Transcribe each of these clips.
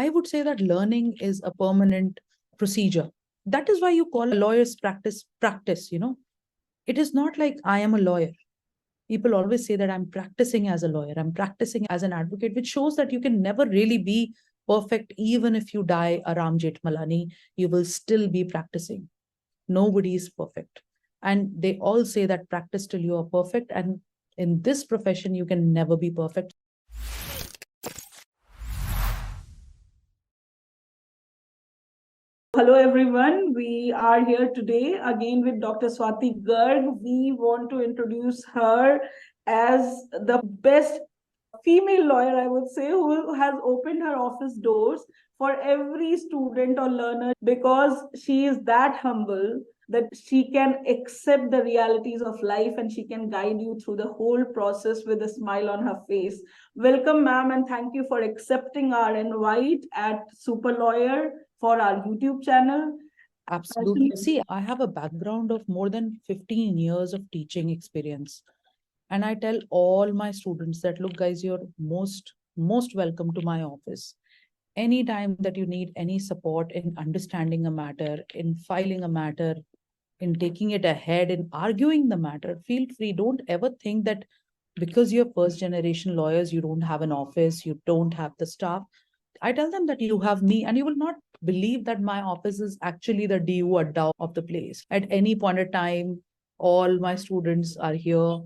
I would say that learning is a permanent procedure. That is why you call lawyers practice. It is not like I am a lawyer. People always say that I'm practicing as a lawyer, I'm practicing as an advocate, which shows that you can never really be perfect. Even if you die a Ram Jethmalani, you will still be practicing. Nobody is perfect. And they all say that practice till you are perfect. And in this profession, you can never be perfect. Hello everyone, we are here today again with Dr. Swati Garg. We want to introduce her as the best female lawyer, I would say, who has opened her office doors for every student or learner because she is that humble that she can accept the realities of life and she can guide you through the whole process with a smile on her face. Welcome, ma'am, and thank you for accepting our invite at Super Lawyer for our YouTube channel. Absolutely. See, I have a background of more than 15 years of teaching experience. And I tell all my students that, look, guys, you're most welcome to my office. Anytime that you need any support in understanding a matter, in filing a matter, in taking it ahead, in arguing the matter, feel free. Don't ever think that because you're first generation lawyers, you don't have an office, you don't have the staff. I tell them that you have me, and you will not believe that my office is actually the DU adda of the place. At any point of time, all my students are here.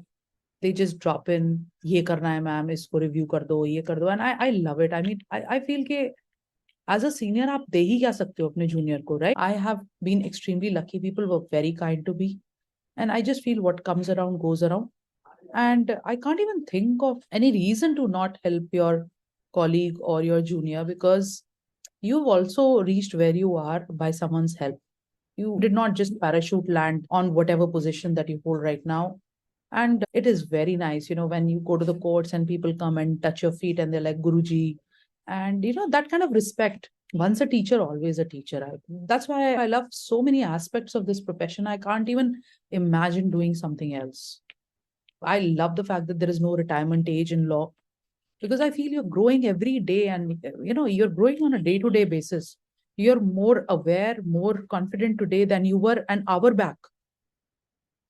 They just drop in, ye karna hai ma'am, isko review kar do, ye kar do. And I love it. I mean, I feel ke as a senior, आप दे ही क्या सकते हो अपने junior को, right? I have been extremely lucky. People were very kind to me. And I just feel what comes around goes around. And I can't even think of any reason to not help your colleague or your junior, because you've also reached where you are by someone's help. You did not just parachute land on whatever position that you hold right now. And it is very nice, when you go to the courts and people come and touch your feet and they're like, Guruji. And, that kind of respect. Once a teacher, always a teacher. That's why I love so many aspects of this profession. I can't even imagine doing something else. I love the fact that there is no retirement age in law, because I feel you're growing every day, and you're growing on a day-to-day basis. You're more aware, more confident today than you were an hour back.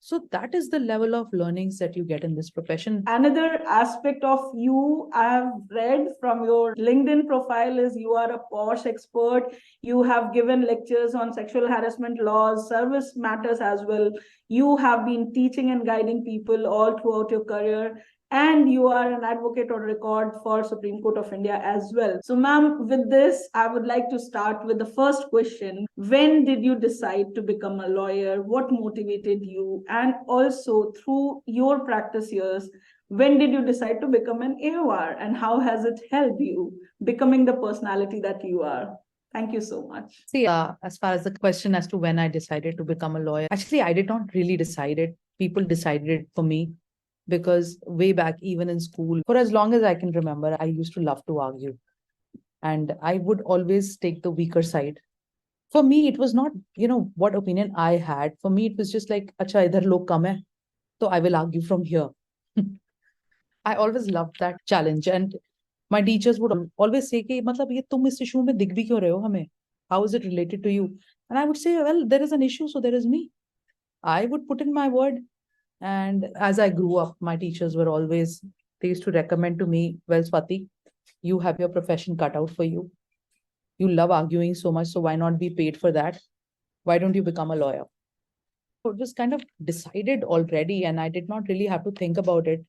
So that is the level of learnings that you get in this profession. Another aspect of you I have read from your LinkedIn profile is you are a posh expert. You have given lectures on sexual harassment laws, service matters as well. You have been teaching and guiding people all throughout your career. And you are an advocate on record for Supreme Court of India as well. So, ma'am, with this, I would like to start with the first question. When did you decide to become a lawyer? What motivated you? And also, through your practice years, when did you decide to become an AOR? And how has it helped you becoming the personality that you are? Thank you so much. See, as far as the question as to when I decided to become a lawyer, actually, I did not really decide it. People decided it for me. Because way back, even in school, for as long as I can remember, I used to love to argue. And I would always take the weaker side. For me, it was not, what opinion I had. For me, it was just like, acha, idhar log kam hai, so I will argue from here. I always loved that challenge. And my teachers would always say, कि, मतलब ये तुम इस issue में दिख भी क्यों रहे हो हमें? How is it related to you? And I would say, well, there is an issue, so there is me. I would put in my word. And as I grew up, my teachers were always, they used to recommend to me, well, Swati, you have your profession cut out for you. You love arguing so much, so why not be paid for that? Why don't you become a lawyer? So it was kind of decided already, and I did not really have to think about it.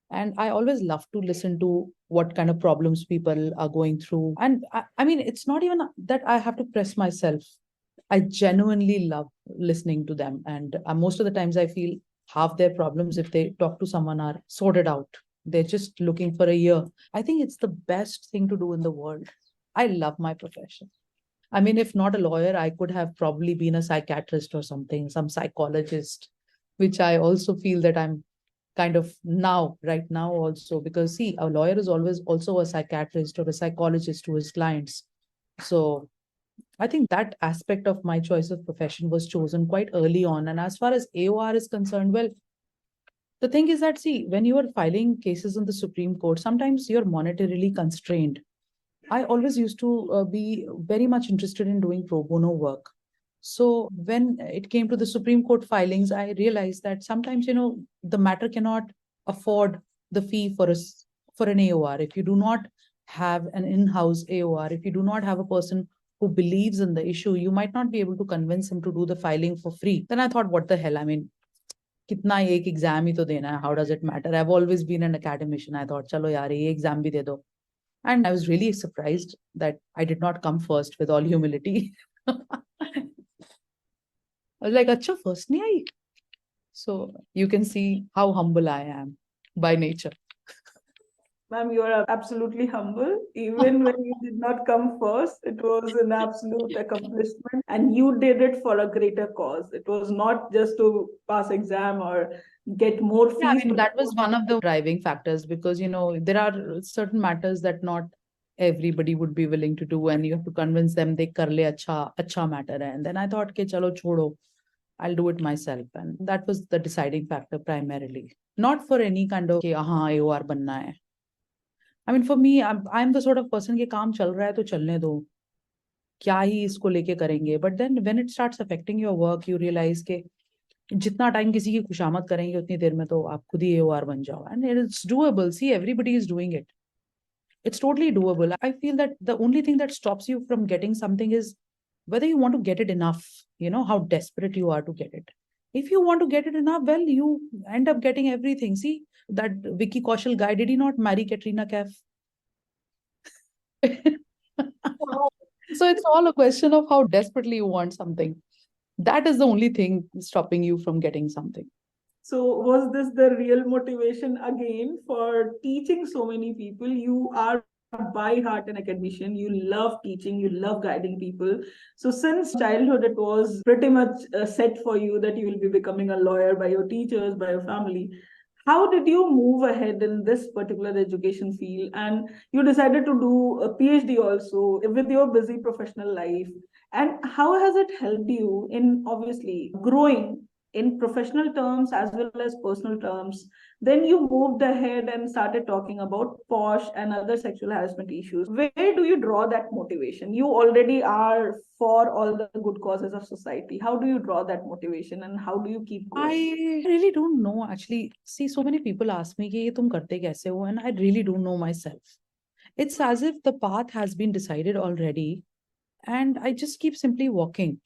And I always love to listen to what kind of problems people are going through. And I mean, it's not even that I have to press myself. I genuinely love listening to them. And most of the times I feel half their problems, if they talk to someone, are sorted out. They're just looking for a year. I think it's the best thing to do in the world. I love my profession. I mean, if not a lawyer, I could have probably been a psychiatrist or something, some psychologist, which I also feel that I'm kind of right now also, because see, a lawyer is always also a psychiatrist or a psychologist to his clients. So I think that aspect of my choice of profession was chosen quite early on. And as far as AOR is concerned, well, the thing is that, see, when you are filing cases in the Supreme Court, sometimes you're monetarily constrained. I always used to be very much interested in doing pro bono work. So when it came to the Supreme Court filings, I realized that sometimes, the matter cannot afford the fee for an AOR. If you do not have an in-house AOR, if you do not have a person who believes in the issue, you might not be able to convince him to do the filing for free. Then I thought, what the hell? I mean, कितना एक exam ही तो देना है. How does it matter? I've always been an academician. I thought, चलो यार ये exam भी दे दो. And I was really surprised that I did not come first, with all humility. I was like, अच्छा first नहीं आई. So you can see how humble I am by nature. Ma'am, you are absolutely humble. Even when you did not come first, it was an absolute accomplishment. And you did it for a greater cause. It was not just to pass exam or get more fees. Yeah, I mean, that was one of the driving factors, because, there are certain matters that not everybody would be willing to do, and you have to convince them they kar le acha matter hai. And then I thought, ke chalo chodo, I'll do it myself. And that was the deciding factor primarily. Not for any kind of, ke, aha, AOR banna hai. I mean, for me, I'm the sort of person के काम चल रहा है तो चलने दो, क्या ही इसको लेके करेंगे. But then when it starts affecting your work, you realize के जितना टाइम किसी की खुशामद करेंगे उतनी देर में तो आप खुद ही AOR बन जाओ. And it's doable. See, everybody is doing it. It's totally doable. I feel that the only thing that stops you from getting something is whether you want to get it enough, how desperate you are to get it. If you want to get it enough, well, you end up getting everything. See, that Vicky Kaushal guy, did he not marry Katrina Kaif? So it's all a question of how desperately you want something. That is the only thing stopping you from getting something. So was this the real motivation again for teaching so many people? You are by heart an academician. You love teaching. You love guiding people. So since childhood, it was pretty much set for you that you will be becoming a lawyer by your teachers, by your family. How did you move ahead in this particular education field? And you decided to do a PhD also with your busy professional life. And how has it helped you in obviously growing in professional terms as well as personal terms? Then you moved ahead and started talking about posh and other sexual harassment issues. Where do you draw that motivation? You already are for all the good causes of society. How do you draw that motivation and how do you keep going? I really don't know, actually. See, so many people ask me कि ये तुम करते कैसे हो, and I really don't know myself. It's as if the path has been decided already, and I just keep simply walking.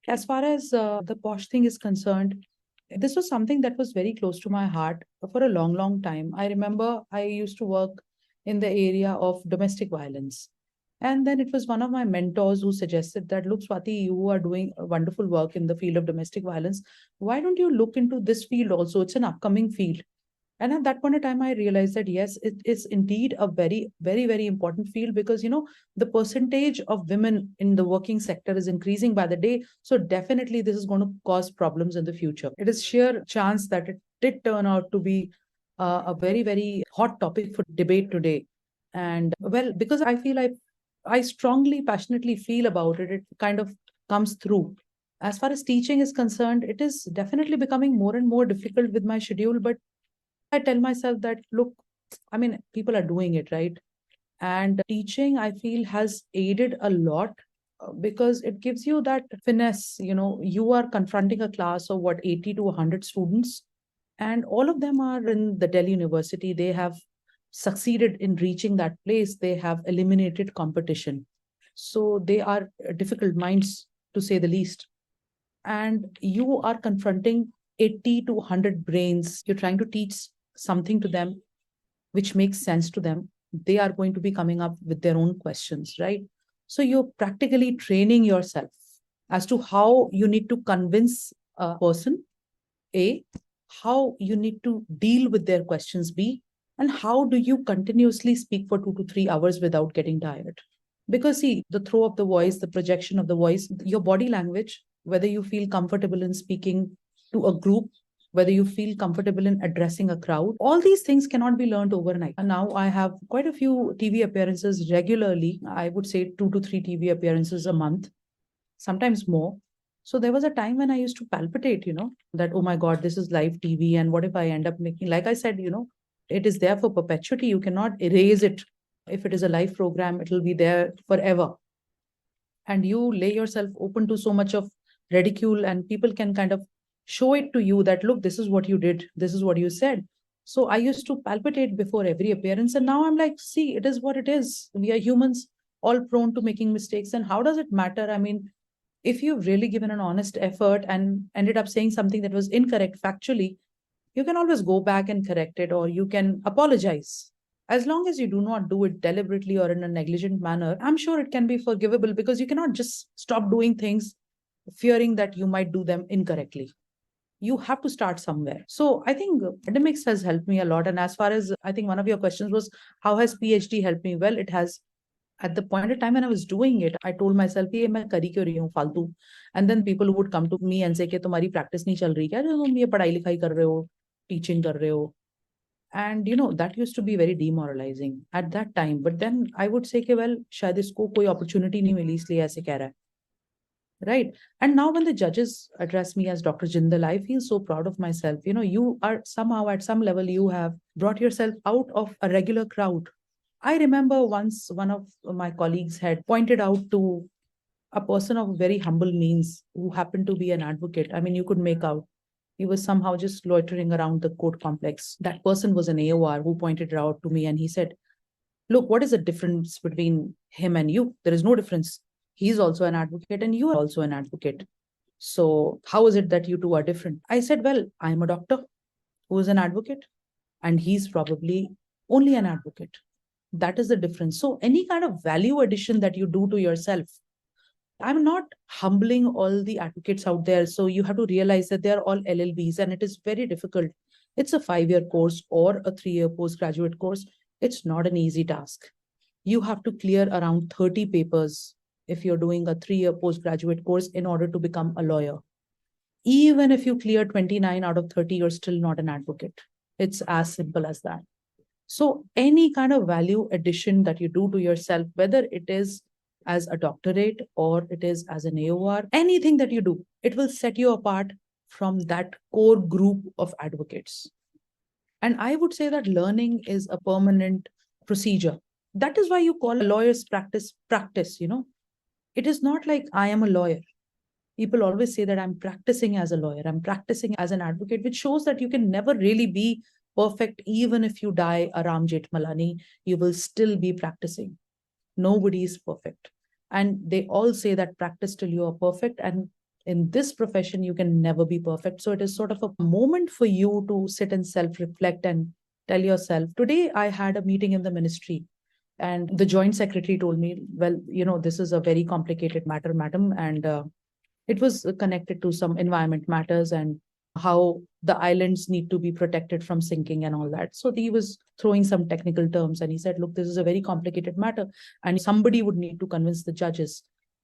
As far as the posh thing is concerned, this was something that was very close to my heart for a long, long time. I remember I used to work in the area of domestic violence. And then it was one of my mentors who suggested that, look, Swati, you are doing wonderful work in the field of domestic violence. Why don't you look into this field also? It's an upcoming field. And at that point of time, I realized that yes, it is indeed a very, very, very important field, because, the percentage of women in the working sector is increasing by the day. So definitely this is going to cause problems in the future. It is sheer chance that it did turn out to be a very, very hot topic for debate today. And well, because I feel I strongly, passionately feel about it, it kind of comes through. As far as teaching is concerned, it is definitely becoming more and more difficult with my schedule, but I tell myself that, look, I mean, people are doing it, right? And teaching, I feel, has aided a lot because it gives you that finesse. You are confronting a class of what, 80 to 100 students, and all of them are in the Delhi University. They have succeeded in reaching that place, they have eliminated competition. So they are difficult minds, to say the least. And you are confronting 80 to 100 brains. You're trying to teach something to them which makes sense to them. They are going to be coming up with their own questions, right? So you're practically training yourself as to how you need to convince a person, A, how you need to deal with their questions, B, and how do you continuously speak for 2 to 3 hours without getting tired. Because see, the throw of the voice, the projection of the voice, your body language, whether you feel comfortable in speaking to a group, whether you feel comfortable in addressing a crowd, all these things cannot be learned overnight. And now I have quite a few TV appearances regularly. I would say 2 to 3 TV appearances a month, sometimes more. So there was a time when I used to palpitate, that, oh my God, this is live TV. And what if I end up making, like I said, it is there for perpetuity. You cannot erase it If it is a live program, it will be there forever. And you lay yourself open to so much of ridicule, and people can kind of show it to you that, look, this is what you did, this is what you said. So I used to palpitate before every appearance, and now I'm like, see, it is what it is. We are humans, all prone to making mistakes. And how does it matter? I mean, if you've really given an honest effort and ended up saying something that was incorrect factually, you can always go back and correct it, or you can apologize. As long as you do not do it deliberately or in a negligent manner, I'm sure it can be forgivable, because you cannot just stop doing things fearing that you might do them incorrectly. You have to start somewhere. So I think academics has helped me a lot. And as far as, I think one of your questions was, how has PhD helped me? Well, it has. At the point of time when I was doing it, I told myself, ये मैं करी क्यों रही हूँ फालतू. And then people would come to me and say कि तुम्हारी practice नहीं चल रही क्या, जो तुम ये पढ़ाई लिखाई कर रहे हो, teaching कर रहे हो. And that used to be very demoralizing at that time. But then I would say कि well, शायद इसको कोई opportunity नहीं मिली इसलिए ऐसे कह रहा है. Right. And now when the judges address me as Dr. Jindal, I feel so proud of myself. You are somehow at some level, you have brought yourself out of a regular crowd. I remember once one of my colleagues had pointed out to a person of very humble means who happened to be an advocate. I mean, you could make out he was somehow just loitering around the court complex. That person was an AOR who pointed it out to me, and he said, look, what is the difference between him and you? There is no difference. He's also an advocate and you are also an advocate. So how is it that you two are different? I said, well, I'm a doctor who is an advocate, and he's probably only an advocate. That is the difference. So any kind of value addition that you do to yourself, I'm not humbling all the advocates out there. So you have to realize that they're all LLBs, and it is very difficult. It's a 5-year course or a 3-year postgraduate course. It's not an easy task. You have to clear around 30 papers if you're doing a 3-year postgraduate course in order to become a lawyer. Even if you clear 29 out of 30, you're still not an advocate. It's as simple as that. So any kind of value addition that you do to yourself, whether it is as a doctorate or it is as an AOR, anything that you do, it will set you apart from that core group of advocates. And I would say that learning is a permanent procedure. That is why you call a lawyer's practice. It is not like I am a lawyer. People always say that I'm practicing as a lawyer, I'm practicing as an advocate, which shows that you can never really be perfect. Even if you die a Ram Jethmalani, you will still be practicing. Nobody is perfect. And they all say that practice till you are perfect. And in this profession, you can never be perfect. So it is sort of a moment for you to sit and self-reflect and tell yourself. Today, I had a meeting in the ministry, and the joint secretary told me, well, this is a very complicated matter, madam. And it was connected to some environment matters and how the islands need to be protected from sinking and all that. So he was throwing some technical terms, and he said, look, this is a very complicated matter and somebody would need to convince the judges.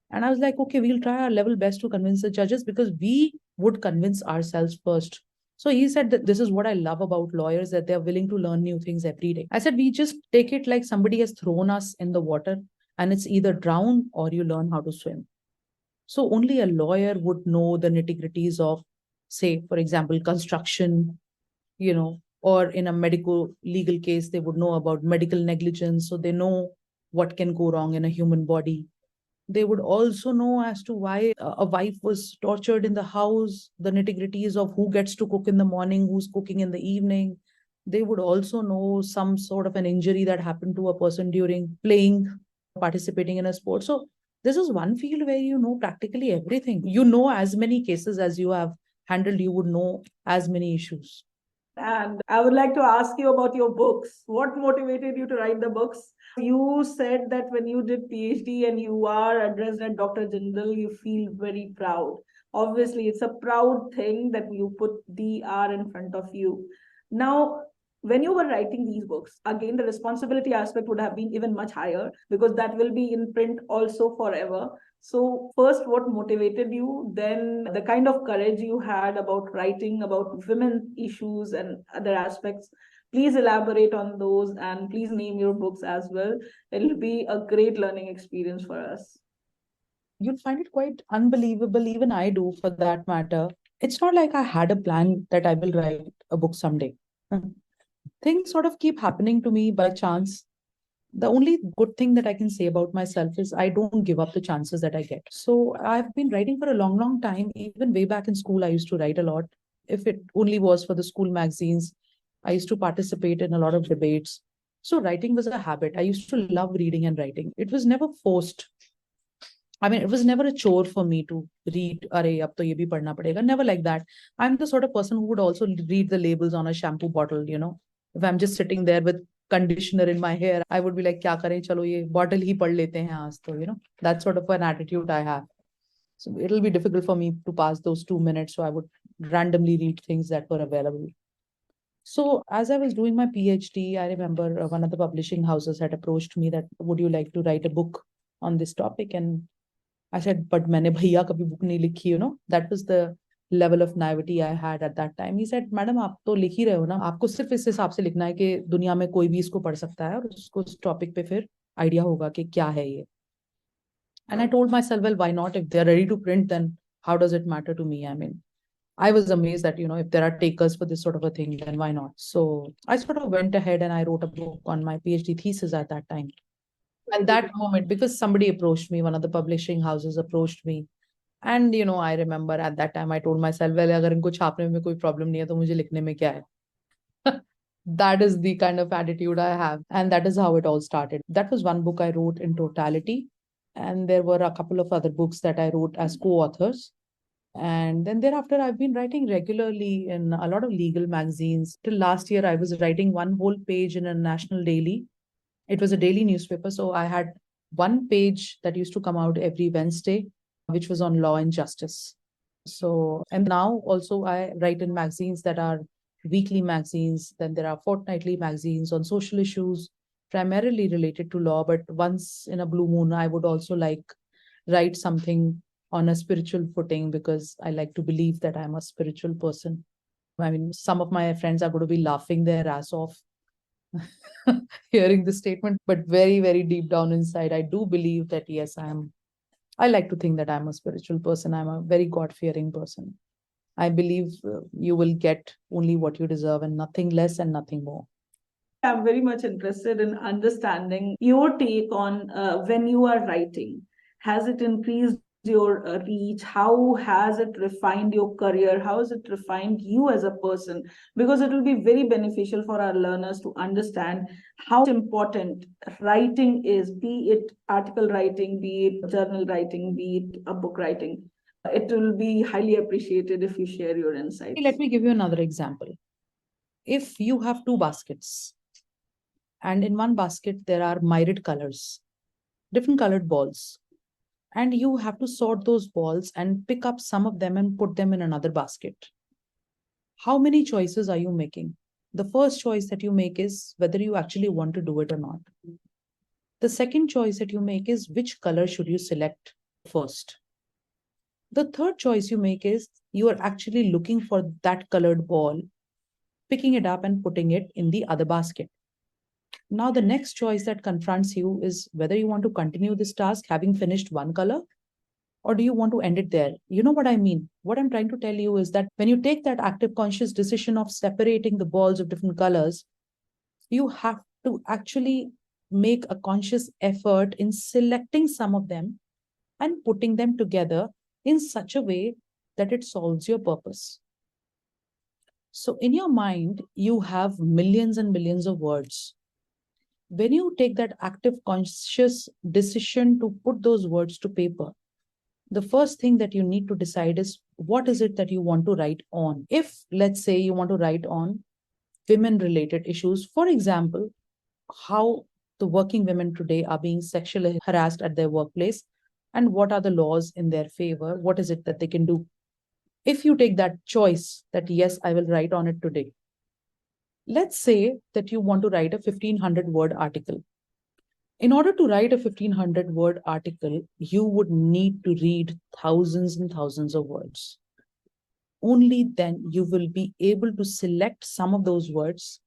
And I was like, okay, we'll try our level best to convince the judges, because we would convince ourselves first. So he said that this is what I love about lawyers, that they're willing to learn new things every day. I said, we just take it like somebody has thrown us in the water, and it's either drown or you learn how to swim. So only a lawyer would know the nitty-gritties of, say, for example, construction, or in a medical legal case, they would know about medical negligence. So they know what can go wrong in a human body. They would also know as to why a wife was tortured in the house, the nitty-gritties of who gets to cook in the morning, who's cooking in the evening. They would also know some sort of an injury that happened to a person during playing, participating in a sport. So this is one field where you know practically everything. You know as many cases as you have handled, you would know as many issues. And I would like to ask you about your books. What motivated you to write the books? You said that when you did PhD and you are addressed at Dr. Jindal, you feel very proud. Obviously, it's a proud thing that you put DR in front of you. Now, when you were writing these books, again, the responsibility aspect would have been even much higher, because that will be in print also forever. So first, what motivated you? Then the kind of courage you had about writing about women issues and other aspects. Please elaborate on those, and please name your books as well. It'll be a great learning experience for us. You'll find it quite unbelievable. Even I do, for that matter. It's not like I had a plan that I will write a book someday. Things sort of keep happening to me by chance. The only good thing that I can say about myself is I don't give up the chances that I get. So I've been writing for a long, long time. Even way back in school, I used to write a lot. If it only was for the school magazines, I used to participate in a lot of debates. So writing was a habit. I used to love reading and writing. It was never forced. I mean, it was never a chore for me to read, Arey, ab to ye bhi padna padega. Never like that. I'm the sort of person who would also read the labels on a shampoo bottle, you know. If I'm just sitting there with conditioner in my hair, I would be like, kya kare, chalo ye bottle hi pad lete hain aaj to, you know. That sort of an attitude I have. So it'll be difficult for me to pass those 2 minutes. So I would randomly read things that were available. So as I was doing my PhD, I remember one of the publishing houses had approached me that, would you like to write a book on this topic? And I said, but मैंने भैया कभी book नहीं लिखी, you know. That was the level of naivety I had at that time. He said, madam, आप तो लिख ही रहे हो ना, आपको सिर्फ इस हिसाब से लिखना है कि दुनिया में कोई भी इसको पढ़ सकता है और उसको उस टॉपिक पे फिर आइडिया होगा कि क्या है ये. And I told myself, well, why not? If they're ready to print, then how does it matter to me? I mean, I was amazed that, you know, if there are takers for this sort of a thing, then why not? So I sort of went ahead and I wrote a book on my PhD thesis at that time. At that moment, because somebody approached me, one of the publishing houses approached me. And, you know, I remember at that time, I told myself, well, अगर इनको छापने में कोई problem नहीं है, तो मुझे लिखने में क्या है? That is the kind of attitude I have. And that is how it all started. That was one book I wrote in totality. And there were a couple of other books that I wrote as co-authors. And then thereafter, I've been writing regularly in a lot of legal magazines. Till last year, I was writing one whole page in a national daily. It was a daily newspaper. So I had one page that used to come out every Wednesday, which was on law and justice. So, and now also I write in magazines that are weekly magazines. Then there are fortnightly magazines on social issues, primarily related to law. But once in a blue moon, I would also like write something on a spiritual footing because I like to believe that I'm a spiritual person. I mean, some of my friends are going to be laughing their ass off hearing this statement, but very, very deep down inside, I do believe that yes, I like to think that I'm a spiritual person. I'm a very God-fearing person. I believe you will get only what you deserve and nothing less and nothing more. I'm very much interested in understanding your take on when you are writing. Has it increased your reach? How has it refined your career? How has it refined you as a person? Because it will be very beneficial for our learners to understand how important writing is, be it article writing, be it journal writing, be it a book writing. It will be highly appreciated if you share your insights. Let me give you another example. If you have two baskets, and in one basket there are myriad colors, different colored balls, and you have to sort those balls and pick up some of them and put them in another basket. How many choices are you making? The first choice that you make is whether you actually want to do it or not. The second choice that you make is which color should you select first. The third choice you make is you are actually looking for that colored ball, picking it up and putting it in the other basket. Now, the next choice that confronts you is whether you want to continue this task having finished one color, or do you want to end it there? You know what I mean? What I'm trying to tell you is that when you take that active conscious decision of separating the balls of different colors, you have to actually make a conscious effort in selecting some of them and putting them together in such a way that it solves your purpose. So in your mind, you have millions and millions of words. When you take that active conscious decision to put those words to paper, the first thing that you need to decide is what is it that you want to write on? If, let's say, you want to write on women related issues, for example, how the working women today are being sexually harassed at their workplace and what are the laws in their favor, what is it that they can do? If you take that choice that, yes, I will write on it today, let's say that you want to write a 1500 word article. In order to write a 1500 word article, you would need to read thousands and thousands of words. Only then you will be able to select some of those words,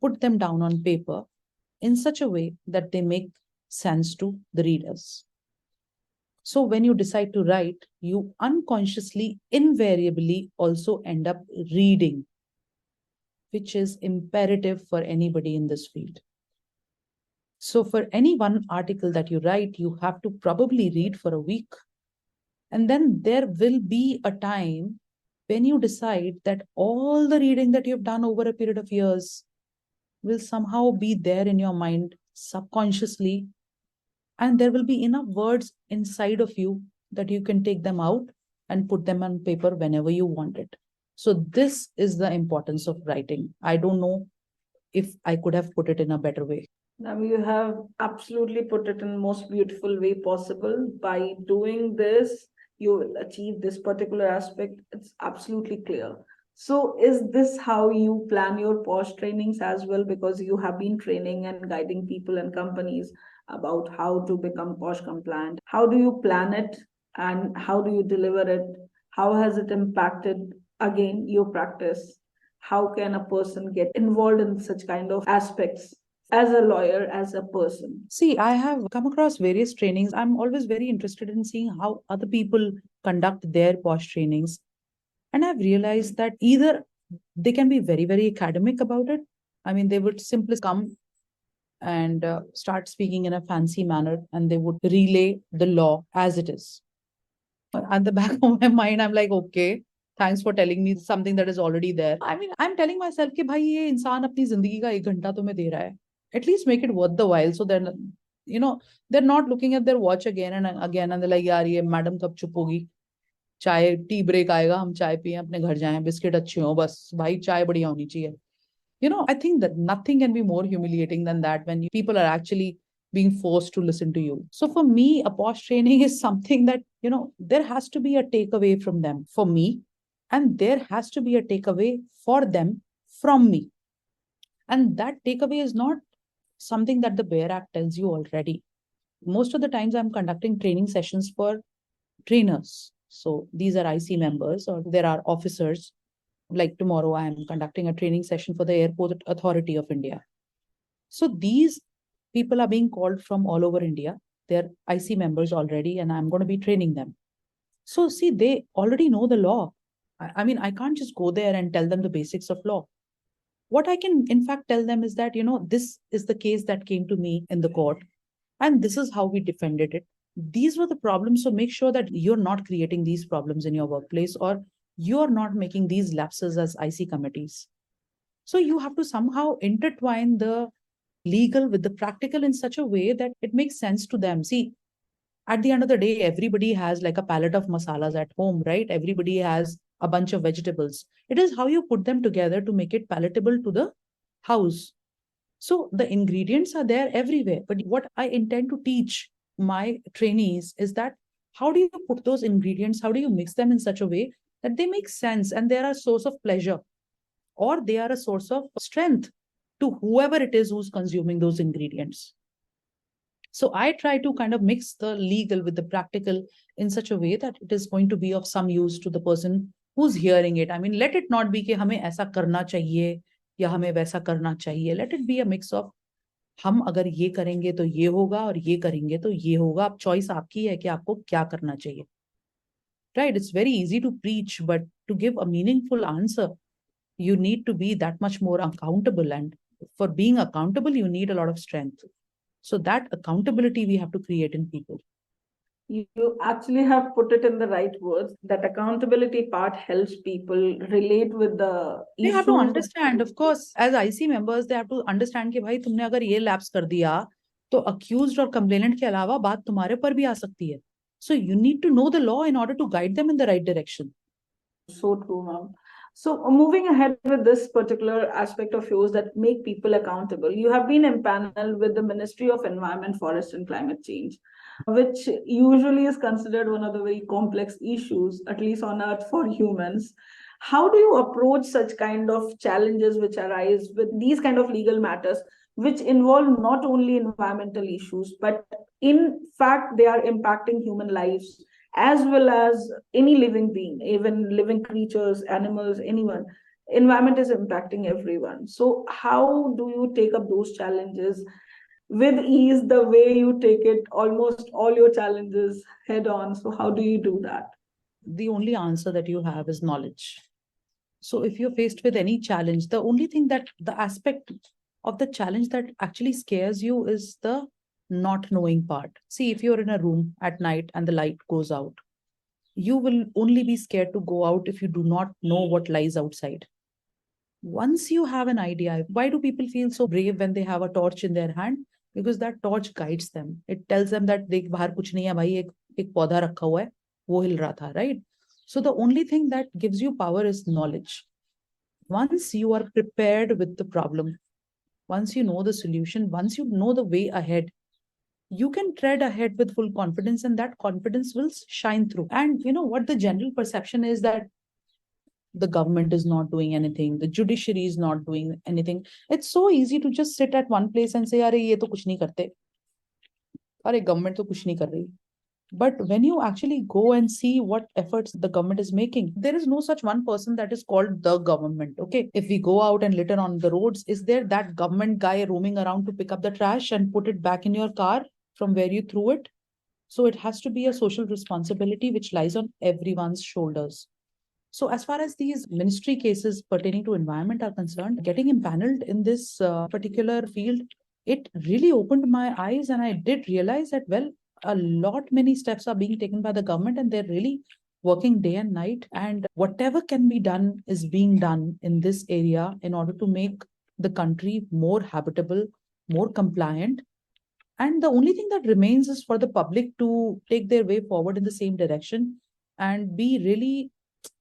put them down on paper in such a way that they make sense to the readers. So when you decide to write, you unconsciously, invariably also end up reading, which is imperative for anybody in this field. So for any one article that you write, you have to probably read for a week. And then there will be a time when you decide that all the reading that you've done over a period of years will somehow be there in your mind subconsciously. And there will be enough words inside of you that you can take them out and put them on paper whenever you want it. So this is the importance of writing. I don't know if I could have put it in a better way. Now you have absolutely put it in the most beautiful way possible. By doing this, you will achieve this particular aspect. It's absolutely clear. So is this how you plan your posh trainings as well? Because you have been training and guiding people and companies about how to become posh compliant. How do you plan it and how do you deliver it? How has it impacted, again, your practice? How can a person get involved in such kind of aspects as a lawyer, as a person? See, I have come across various trainings. I'm always very interested in seeing how other people conduct their posh trainings. And I've realized that either they can be very, very academic about it. I mean, they would simply come and start speaking in a fancy manner and they would relay the law as it is. At the back of my mind, I'm like, okay, thanks for telling me something that is already there. I mean, I'm telling myself कि भाई ये इंसान अपनी जिंदगी का 1 घंटा तुम्हें दे रहा है. At least make it worth the while. So then, they're not looking at their watch again and they're like, यार ये मैडम कब चुप होगी? चाय टी ब्रेक आएगा, हम चाय पिए अपने घर जाएं, बिस्किट अच्छे हो, बस भाई चाय बढ़िया होनी चाहिए. I think that nothing can be more humiliating than that when people are actually being forced to listen to you. So for me, a posh training is something that, there has to be a takeaway from them for me, and there has to be a takeaway for them from me. And that takeaway is not something that the Bear Act tells you already. Most of the times I'm conducting training sessions for trainers. So these are IC members or there are officers. Like tomorrow, I am conducting a training session for the Airport Authority of India. So these people are being called from all over India. They're IC members already, and I'm going to be training them. So see, they already know the law. I mean, I can't just go there and tell them the basics of law. What I can, in fact, tell them is that, this is the case that came to me in the court, and this is how we defended it. These were the problems. So make sure that you're not creating these problems in your workplace or you're not making these lapses as IC committees. So you have to somehow intertwine the legal with the practical in such a way that it makes sense to them. See, at the end of the day, everybody has like a palette of masalas at home, right? Everybody has a bunch of vegetables. It is how you put them together to make it palatable to the house. So the ingredients are there everywhere. But what I intend to teach my trainees is that how do you put those ingredients? How do you mix them in such a way that they make sense and they are a source of pleasure or they are a source of strength to whoever it is who's consuming those ingredients. So I try to kind of mix the legal with the practical in such a way that it is going to be of some use to the person who's hearing it. I mean, let it not be कि हमें ऐसा करना चाहिए या हमें वैसा करना चाहिए. Let it be a mix of हम अगर ये करेंगे तो ये होगा और ये करेंगे तो ये होगा. अब choice आपकी है कि आपको क्या करना चाहिए. Right? It's very easy to preach, but to give a meaningful answer, you need to be that much more accountable. And for being accountable, you need a lot of strength. So that accountability we have to create in people. You actually have put it in the right words. That accountability part helps people relate with the They issues. have to understand, of course, as IC members, they have to understand कि भाई तुमने अगर ये lapse कर दिया तो accused और complainant के अलावा बात तुम्हारे पर भी आ सकती है. So you need to know the law in order to guide them in the right direction. So true, ma'am. So moving ahead with this particular aspect of yours that make people accountable, you have been in panel with the Ministry of Environment, Forest and Climate Change, which usually is considered one of the very complex issues, at least on earth for humans. How do you approach such kind of challenges which arise with these kind of legal matters, which involve not only environmental issues, but in fact, they are impacting human lives as well as any living being, even living creatures, animals, anyone. Environment is impacting everyone. So how do you take up those challenges with ease, the way you take it, almost all your challenges head on? So how do you do that? The only answer that you have is knowledge. So if you're faced with any challenge, the only thing that the aspect of the challenge that actually scares you is the not knowing part. See, if you're in a room at night and the light goes out, you will only be scared to go out if you do not know what lies outside. Once you have an idea, why do people feel so brave when they have a torch in their hand? Because that torch guides them. It tells them that देख बाहर कुछ नहीं है भाई, एक पौधा रखा हुआ है, वो हिल रहा था, right? So the only thing that gives you power is knowledge. Once you are prepared with the problem, once you know the solution, once you know the way ahead, you can tread ahead with full confidence, and that confidence will shine through. And you know what the general perception is, that the government is not doing anything, the judiciary is not doing anything. It's so easy to just sit at one place and say, "Arey, ye to kuch nahi karte. Arey, government to kuch nahi kar rahi." But when you actually go and see what efforts the government is making, there is no such one person that is called the government. Okay. If we go out and litter on the roads, is there that government guy roaming around to pick up the trash and put it back in your car from where you threw it? So it has to be a social responsibility which lies on everyone's shoulders. So as far as these ministry cases pertaining to environment are concerned, getting impaneled in this particular field, it really opened my eyes, and I did realize that, well, a lot many steps are being taken by the government, and they're really working day and night, and whatever can be done is being done in this area in order to make the country more habitable, more compliant. And the only thing that remains is for the public to take their way forward in the same direction and be really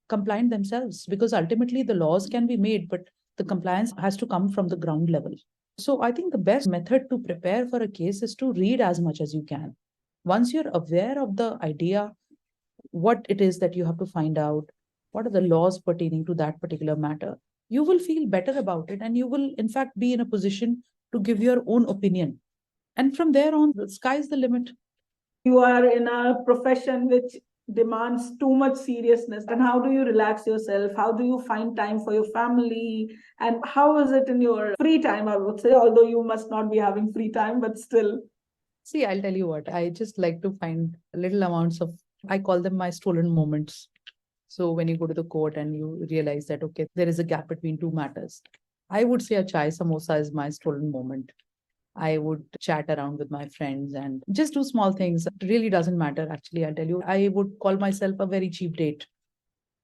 compliant themselves, because ultimately the laws can be made, but the compliance has to come from the ground level. So I think the best method to prepare for a case is to read as much as you can. Once you're aware of the idea, what it is that you have to find out, what are the laws pertaining to that particular matter, you will feel better about it, and you will in fact be in a position to give your own opinion. And from there on, the sky's the limit. You are in a profession which demands too much seriousness, and how do you relax yourself? How do you find time for your family? And how is it in your free time, I would say, although you must not be having free time, but still? See, I'll tell you what, I just like to find little amounts of, I call them my stolen moments. So when you go to the court and you realize that, okay, there is a gap between two matters, I would say a chai samosa is my stolen moment. I would chat around with my friends and just do small things. It really doesn't matter, actually. I'll tell you, I would call myself a very cheap date.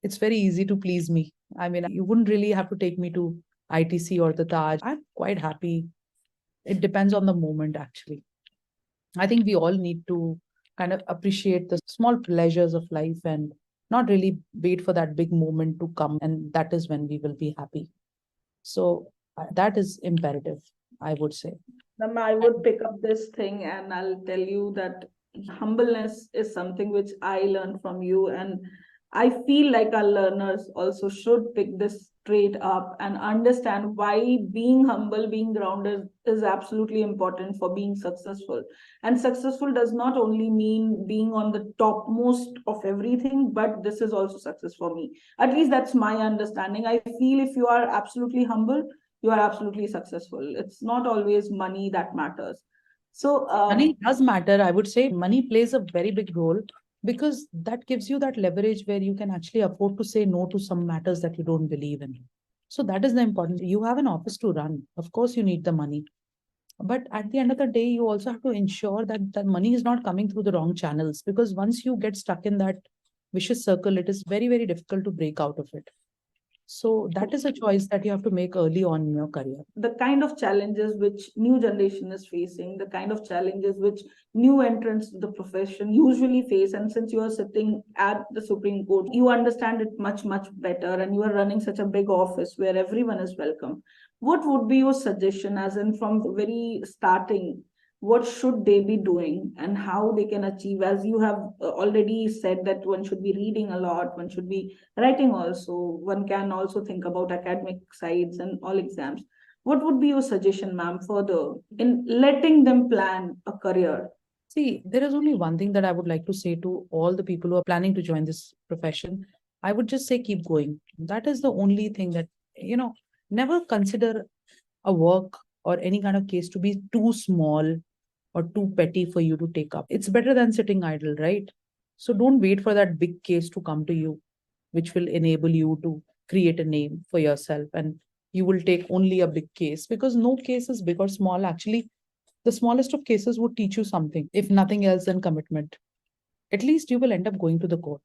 It's very easy to please me. I mean, you wouldn't really have to take me to ITC or the Taj. I'm quite happy. It depends on the moment, actually. I think we all need to kind of appreciate the small pleasures of life and not really wait for that big moment to come. And that is when we will be happy. So that is imperative, I would say. I would pick up this thing and I'll tell you that humbleness is something which I learned from you. And I feel like our learners also should pick this trait up and understand why being humble, being grounded is absolutely important for being successful. And successful does not only mean being on the topmost of everything, but this is also success for me. At least that's my understanding. I feel if you are absolutely humble, you are absolutely successful. It's not always money that matters. So money does matter. I would say money plays a very big role, because that gives you that leverage where you can actually afford to say no to some matters that you don't believe in. So that is the important. You have an office to run. Of course, you need the money. But at the end of the day, you also have to ensure that the money is not coming through the wrong channels, because once you get stuck in that vicious circle, it is very, very difficult to break out of it. So that is a choice that you have to make early on in your career. The kind of challenges which new generation is facing, the kind of challenges which new entrants to the profession usually face, and since you are sitting at the Supreme Court, you understand it much, much better, and you are running such a big office where everyone is welcome. What would be your suggestion, as in from the very starting, what should they be doing and how they can achieve? As you have already said that one should be reading a lot, one should be writing also, one can also think about academic sides and all exams. What would be your suggestion, ma'am, further in letting them plan a career? See, there is only one thing that I would like to say to all the people who are planning to join this profession. I would just say keep going. That is the only thing that, never consider a work or any kind of case to be too small or too petty for you to take up. It's better than sitting idle, right? So don't wait for that big case to come to you, which will enable you to create a name for yourself and you will take only a big case, because no case is big or small. Actually, the smallest of cases would teach you something. If nothing else, then commitment. At least you will end up going to the court.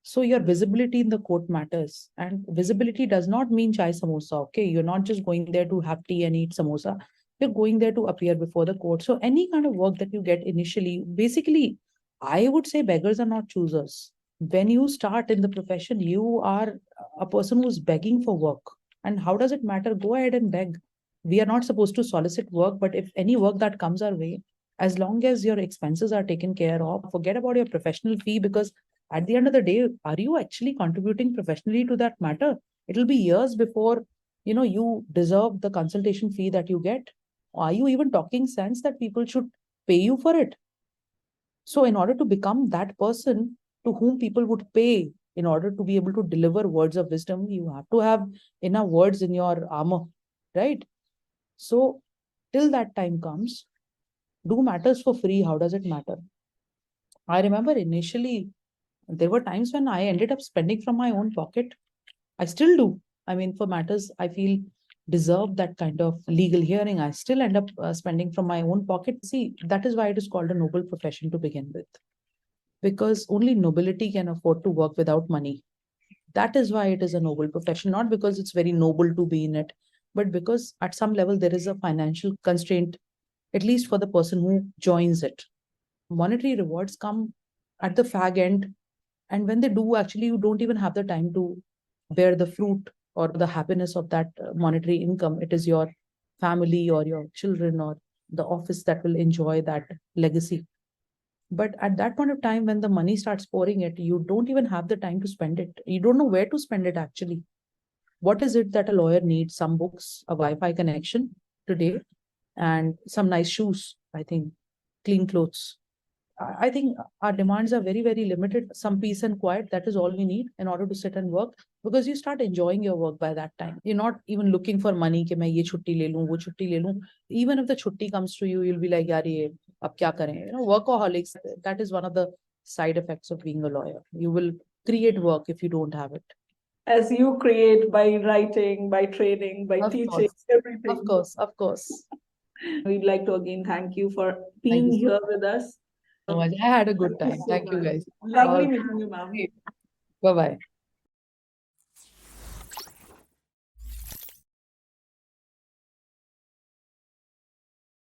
So your visibility in the court matters. And visibility does not mean chai samosa. Okay. You're not just going there to have tea and eat samosa. You're going there to appear before the court. So any kind of work that you get initially, basically, I would say beggars are not choosers. When you start in the profession, you are a person who's begging for work. And how does it matter? Go ahead and beg. We are not supposed to solicit work, but if any work that comes our way, as long as your expenses are taken care of, forget about your professional fee, because at the end of the day, are you actually contributing professionally to that matter? It'll be years before you deserve the consultation fee that you get. Are you even talking sense that people should pay you for it? So in order to become that person to whom people would pay, in order to be able to deliver words of wisdom, you have to have enough words in your armor, right? So till that time comes, do matters for free. How does it matter? I remember initially there were times when I ended up spending from my own pocket. I still do. I mean, for matters I feel deserve that kind of legal hearing, I still end up spending from my own pocket. See, that is why it is called a noble profession to begin with, because only nobility can afford to work without money. That is why it is a noble profession, not because it's very noble to be in it, but because at some level there is a financial constraint, at least for the person who joins it. Monetary rewards come at the fag end, and when they do, actually, you don't even have the time to bear the fruit or the happiness of that monetary income. It is your family or your children or the office that will enjoy that legacy. But at that point of time, when the money starts pouring it, you don't even have the time to spend it. You don't know where to spend it actually. What is it that a lawyer needs? Some books, a Wi-Fi connection today, and some nice shoes, I think, clean clothes. I think our demands are very, very limited. Some peace and quiet, that is all we need in order to sit and work, because you start enjoying your work by that time. You're not even looking for money, कि मैं ये छुट्टी ले लूं, वो छुट्टी ले लूं. Even if the छुट्टी comes to you, you'll be like, यार ये अब क्या करें? Workaholics, that is one of the side effects of being a lawyer. You will create work if you don't have it. As you create by writing, by training, by Of teaching, course, everything. of course, of course. We'd like to again thank you for Thank being you here with us. so much. I had a good Thank you time. so Thank you, much. guys. Lovely All meeting you, ma'am. right. Bye-bye.